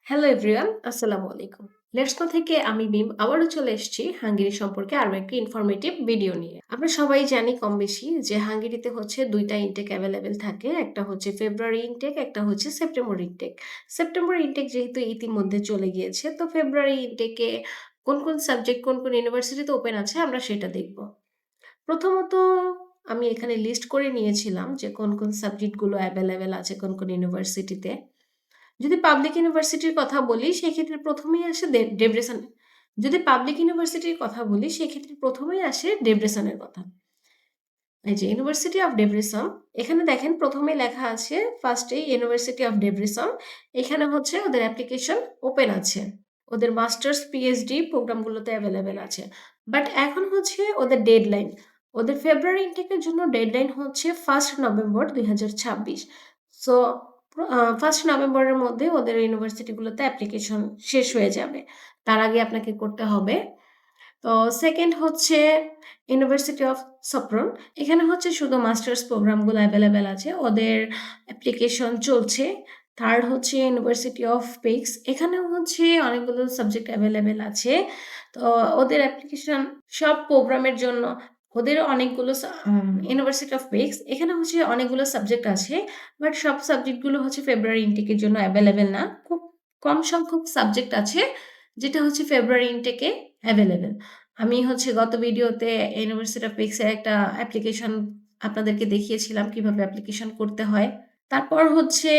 Hello everyone, আসসালামু আলাইকুম। Let's go থেকে আমি মিম আবারও চলে এসেছি হাঙ্গেরি সম্পর্কে আরো একটি ইনফরমেটিভ ভিডিও নিয়ে। আমরা সবাই জানি কম বেশি যে হাঙ্গেরিতে হচ্ছে ২ টা ইনটেক অ্যাভেলেবেল থাকে। একটা হচ্ছে ফেব্রুয়ারি ইনটেক, একটা হচ্ছে সেপ্টেম্বর ইনটেক। সেপ্টেম্বর ইনটেক যেহেতু ইতিমধ্যে চলে গিয়েছে, তো ফেব্রুয়ারি ইনটেকে কোন সাবজেক্ট কোন ইউনিভার্সিটিতে ওপেন আছে আমরা সেটা দেখব। প্রথমত আমি এখানে লিস্ট করে নিয়েছিলাম যে কোন সাবজেক্টগুলো অ্যাভেলেবেল আছে কোন ইউনিভার্সিটিতে। যদি পাবলিক ইউনিভার্সিটির কথা বলি সেক্ষেত্রে ১ম এই আসে ডেব্রেসন। যদি পাবলিক ইউনিভার্সিটির কথা বলি সেক্ষেত্রে ১ম এই আসে ডেব্রেসনের কথা। এই যে ইউনিভার্সিটি অফ ডেব্রেসন, এখানে দেখেন ১ম এই লেখা আছে ফার্স্ট এই ইউনিভার্সিটি অফ ডেব্রেসন। এখানে হচ্ছে ওদের অ্যাপ্লিকেশন ওপেন আছে। ওদের মাস্টার্স, পিএইচডি প্রোগ্রামগুলোতে এভেইলেবল আছে। বাট এখন হচ্ছে ওদের ডেডলাইন। ওদের ফেব্রুয়ারি ইনটেকের জন্য ডেডলাইন হচ্ছে 1 নভেম্বর ২০২৬। সো 1 নভেম্বরের মধ্যে ওদের ইউনিভার্সিটিগুলোতে অ্যাপ্লিকেশন শেষ হয়ে যাবে। তার আগে আপনাকে করতে হবে। তো সেকেন্ড হচ্ছে ইউনিভার্সিটি অফ সপ্রন। এখানে হচ্ছে শুধু মাস্টার্স প্রোগ্রামগুলো অ্যাভেলেবেল আছে। ওদের অ্যাপ্লিকেশন চলছে। থার্ড হচ্ছে ইউনিভার্সিটি অফ পেক্স। এখানেও হচ্ছে অনেকগুলো সাবজেক্ট অ্যাভেলেবেল আছে। তো ওদের অ্যাপ্লিকেশন সব প্রোগ্রামের জন্য ওদেরও অনেকগুলো ইউনিভার্সিটি অফ পেক্স এখানে হচ্ছে অনেকগুলো সাবজেক্ট আছে। বাট সব সাবজেক্টগুলো হচ্ছে ফেব্রুয়ারি ইনটেকের জন্য অ্যাভেলেবেল না। খুব কম সংখ্যক সাবজেক্ট আছে যেটা হচ্ছে ফেব্রুয়ারি ইনটেকে অ্যাভেলেবেল। আমি হচ্ছে গত ভিডিওতে ইউনিভার্সিটি অফ পেক্সের একটা অ্যাপ্লিকেশন আপনাদেরকে দেখিয়েছিলাম কিভাবে অ্যাপ্লিকেশন করতে হয়। তারপর হচ্ছে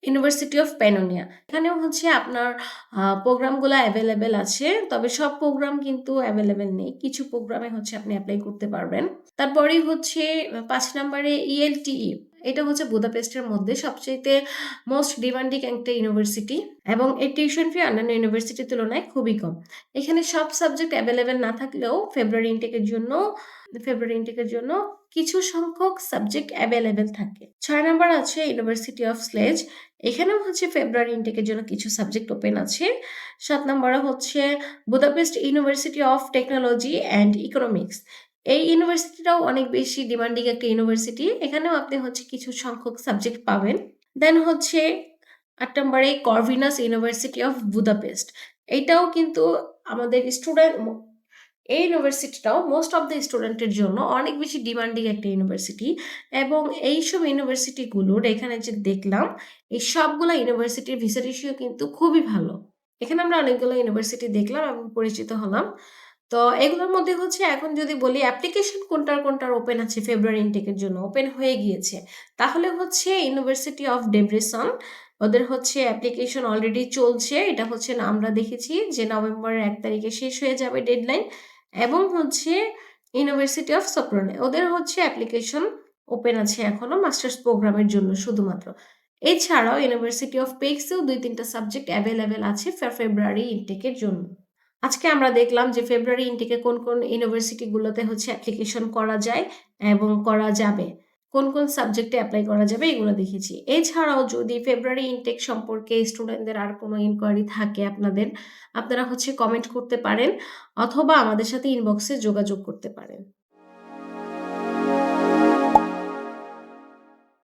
ইউনিভার্সিটি অফ প্যানোনিয়া। এখানেও হচ্ছে আপনার প্রোগ্রামগুলো অ্যাভেলেবেল আছে। তবে সব প্রোগ্রাম কিন্তু অ্যাভেলেবেল নেই। কিছু প্রোগ্রামে হচ্ছে আপনি এপ্লাই করতে পারবেন। তারপরেই হচ্ছে ৫ নম্বরে ইএলটিই। এটা হচ্ছে বুদাপেস্টের মধ্যে সবচাইতে মোস্ট ডিমান্ডিং একটা ইউনিভার্সিটি এবং এর টিউশন ফি অন্যান্য ইউনিভার্সিটির তুলনায় খুবই কম। এখানে সব সাবজেক্ট অ্যাভেলেবেল না থাকলেও ফেব্রুয়ারি ইনটেকের জন্য কিছু সংখ্যক সাবজেক্ট অ্যাভেলেবেল থাকে। ৬ নাম্বার আছে ইউনিভার্সিটি অফ স্লেজ। এখানেও হচ্ছে ফেব্রুয়ারি ইনটেকের জন্য কিছু সাবজেক্ট ওপেন আছে। ৭ নম্বরে হচ্ছে Budapest university of technology and economics. এই ইউনিভার্সিটিটাও অনেক বেশি ডিমান্ডিং একটা ইউনিভার্সিটি। এখানেও আপনি হচ্ছে কিছু সংখ্যক সাবজেক্ট পাবেন। দেন হচ্ছে ৮ নম্বরে কর্ভিনাস ইউনিভার্সিটি অফ বুদাপেস্ট। এইটাও কিন্তু আমাদের এই ইউনিভার্সিটিটাও মোস্ট অফ দ্য স্টুডেন্টের জন্য অনেক বেশি ডিমান্ডিং একটা ইউনিভার্সিটি এবং এইসব ইউনিভার্সিটিগুলোর এখানে যে দেখলাম এই সবগুলো ইউনিভার্সিটির ভিসা রেশিও কিন্তু খুবই ভালো। এখানে আমরা অনেকগুলো ইউনিভার্সিটি দেখলাম এবং পরিচিত হলাম। তো এগুলোর মধ্যে হচ্ছে এখন যদি বলি অ্যাপ্লিকেশন কোনটার ওপেন আছে ফেব্রুয়ারি ইনটেকের জন্য ওপেন হয়ে গিয়েছে, তাহলে হচ্ছে ইউনিভার্সিটি অফ ডেব্রেসন। ওদের হচ্ছে অ্যাপ্লিকেশন অলরেডি চলছে। এটা হচ্ছে না আমরা দেখেছি যে নভেম্বরের ১ তারিখে শেষ হয়ে যাবে ডেডলাইন এবং হচ্ছে ইউনিভার্সিটি অফ সপ্রনে ওদের হচ্ছে অ্যাপ্লিকেশন ওপেন আছে এখনো মাস্টার্স প্রোগ্রামের জন্য শুধুমাত্র। এছাড়াও ইউনিভার্সিটি অফ পেক্সেও ২-৩টা সাবজেক্ট অ্যাভেলেবেল আছে ফেব্রুয়ারি ইনটেকের জন্য। আজকে আমরা দেখলাম যে ফেব্রুয়ারি ইনটেকে কোন ইউনিভার্সিটিগুলোতে হচ্ছে অ্যাপ্লিকেশন করা যায় এবং করা যাবে। কোন সাবজেক্টে এপ্লাই করা যাবে এগুলো দেখেছি। এছাড়াও যদি ফেব্রুয়ারি ইনটেক সম্পর্কে স্টুডেন্টদের আর কোনো ইনকোয়ারি থাকে আপনারা হচ্ছে কমেন্ট করতে পারেন অথবা আমাদের সাথে ইনবক্সে যোগাযোগ করতে পারেন।